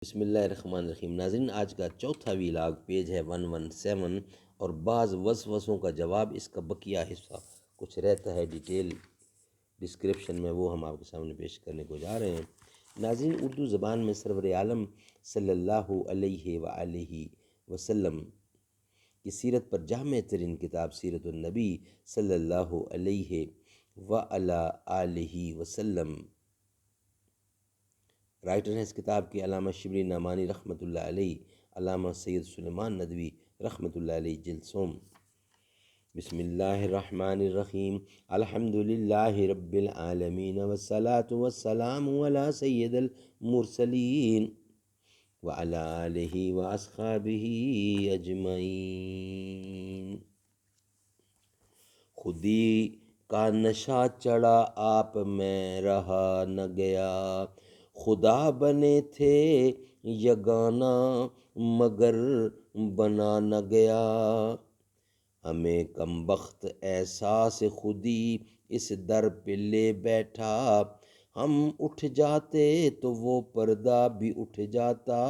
بسم اللہ الرحمن الرحیم۔ ناظرین، آج کا چوتھا ویلاگ پیج ہے 117 اور بعض وسوسوں کا جواب، اس کا بقیہ حصہ کچھ رہتا ہے ڈیٹیل ڈسکرپشن میں، وہ ہم آپ کے سامنے پیش کرنے کو جا رہے ہیں۔ ناظرین، اردو زبان میں سرور عالم صلی اللہ علیہ وآلہ وسلم کی سیرت پر جامع ترین کتاب سیرت النبی صلی اللہ علیہ وآلہ وسلم۔ رائٹر ہیں اس کتاب کے علامہ شبلی نعمانی رحمۃ اللہ علیہ، علامہ سید سلیمان ندوی رحمۃ اللہ علیہ، جلد سوم۔ بسم اللہ الرحمن الرحیم، الحمد للہ رب العالمین والصلاة والسلام علی سید المرسلین وعلی آلہ واصحابہ اجمعین۔ خودی کا نشہ چڑھا آپ میں رہا نہ گیا، خدا بنے تھے یگانہ مگر بنا نہ گیا۔ ہمیں کم بخت احساس خودی اس در پہ لے بیٹھا، ہم اٹھ جاتے تو وہ پردہ بھی اٹھ جاتا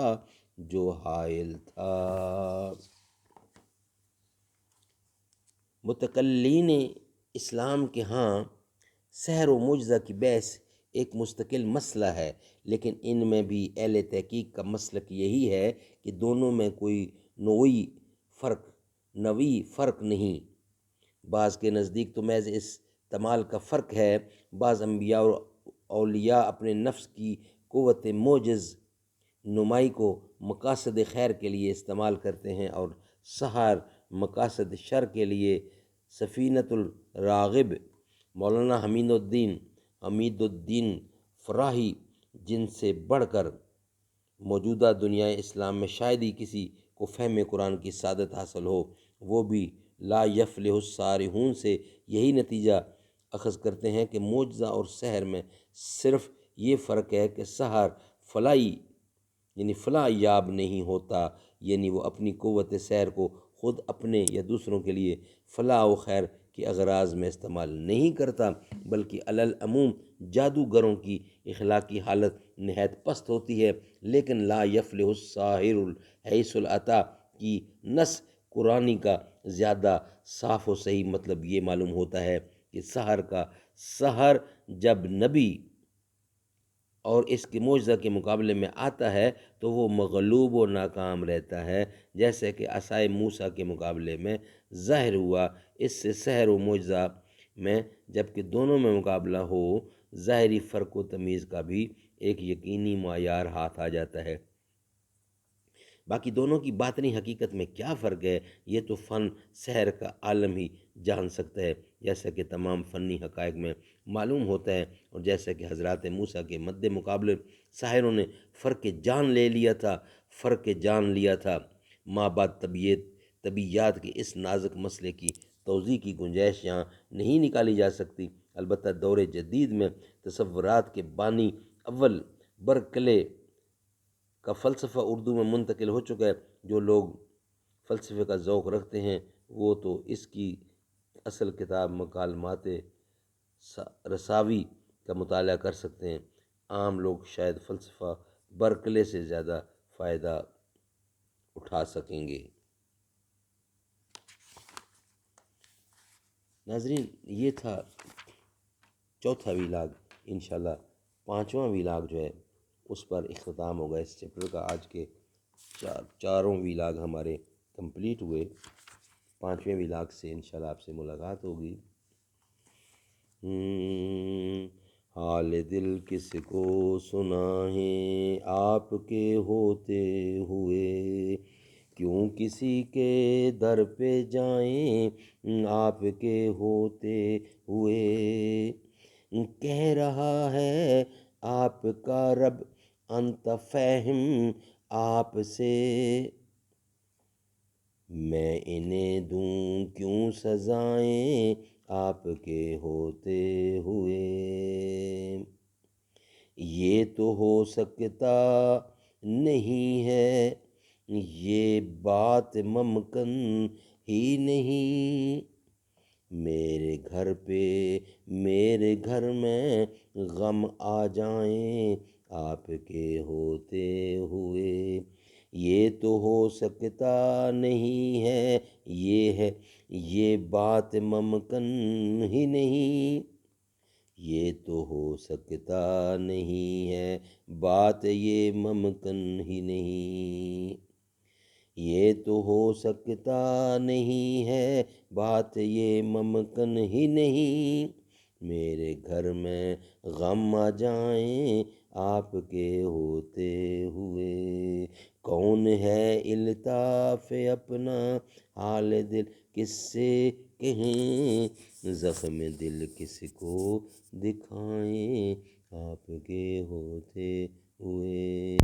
جو حائل تھا۔ متکلین اسلام کے ہاں سحر و معجزہ کی بحث ایک مستقل مسئلہ ہے، لیکن ان میں بھی اہل تحقیق کا مسلک یہی ہے کہ دونوں میں کوئی نوعی فرق نہیں۔ بعض کے نزدیک تو محض استعمال کا فرق ہے۔ بعض انبیاء اور اولیاء اپنے نفس کی قوت موجز نمائی کو مقاصد خیر کے لیے استعمال کرتے ہیں، اور سحر مقاصد شر کے لیے۔ سفینۃ الراغب مولانا حمید الدین فراہی، جن سے بڑھ کر موجودہ دنیا اسلام میں شاید ہی کسی کو فہم قرآن کی سعادت حاصل ہو، وہ بھی لا یفلح الصارحون سے یہی نتیجہ اخذ کرتے ہیں کہ معجزہ اور سحر میں صرف یہ فرق ہے کہ سحر فلاح یاب نہیں ہوتا، یعنی وہ اپنی قوت سحر کو خود اپنے یا دوسروں کے لیے فلاح و خیر کے اغراض میں استعمال نہیں کرتا، بلکہ علی العموم جادوگروں کی اخلاقی حالت نہایت پست ہوتی ہے۔ لیکن لا یفلح الساحر حیث العطا کی نص قرآنی کا زیادہ صاف و صحیح مطلب یہ معلوم ہوتا ہے کہ سحر جب نبی اور اس کے معجزہ کے مقابلے میں آتا ہے تو وہ مغلوب و ناکام رہتا ہے، جیسے کہ عصائے موسیٰ کے مقابلے میں ظاہر ہوا۔ اس سے سحر و معجزہ میں جبکہ دونوں میں مقابلہ ہو، ظاہری فرق و تمیز کا بھی ایک یقینی معیار ہاتھ آ جاتا ہے۔ باقی دونوں کی باطنی حقیقت میں کیا فرق ہے، یہ تو فن سحر کا عالم ہی جان سکتا ہے، جیسا کہ تمام فنی حقائق میں معلوم ہوتا ہے، اور جیسا کہ حضرات موسیٰ کے مد مقابلے ساحروں نے فرق جان لیا تھا۔ ماں بعد طبیعیات کے اس نازک مسئلے کی توضیح کی گنجائش یہاں نہیں نکالی جا سکتی، البتہ دور جدید میں تصورات کے بانی اول برکلے کا فلسفہ اردو میں منتقل ہو چکا ہے۔ جو لوگ فلسفے کا ذوق رکھتے ہیں وہ تو اس کی اصل کتاب مکالمات رساوی کا مطالعہ کر سکتے ہیں۔ عام لوگ شاید فلسفہ برکلے سے زیادہ فائدہ اٹھا سکیں گے۔ ناظرین، یہ تھا چوتھا ویلاگ۔ انشاءاللہ پانچواں ویلاگ جو ہے اس پر اختتام ہوگا اس چیپٹر کا۔ آج کے چاروں ویلاگ ہمارے کمپلیٹ ہوئے، پانچویں ویلاگ سے انشاءاللہ آپ سے ملاقات ہوگی۔ حال دل کس کو سنائیں آپ کے ہوتے ہوئے، کیوں کسی کے در پہ جائیں آپ کے ہوتے ہوئے۔ کہہ رہا ہے آپ کا رب انت فہم آپ سے، میں انہیں دوں کیوں سزائیں آپ کے ہوتے ہوئے۔ یہ تو ہو سکتا نہیں ہے، یہ بات ممکن ہی نہیں، میرے گھر میں غم آ جائیں آپ کے ہوتے ہوئے۔ یہ تو ہو سکتا نہیں ہے، یہ ہے یہ بات ممکن ہی نہیں، یہ تو ہو سکتا نہیں ہے بات یہ ممکن ہی نہیں، یہ تو ہو سکتا نہیں ہے بات یہ ممکن ہی نہیں، میرے گھر میں غم آ جائیں آپ کے ہوتے ہوئے، کون ہے الطاف اپنا حال دل کس سے کہیں، زخم دل کس کو دکھائیں آپ کے ہوتے ہوئے۔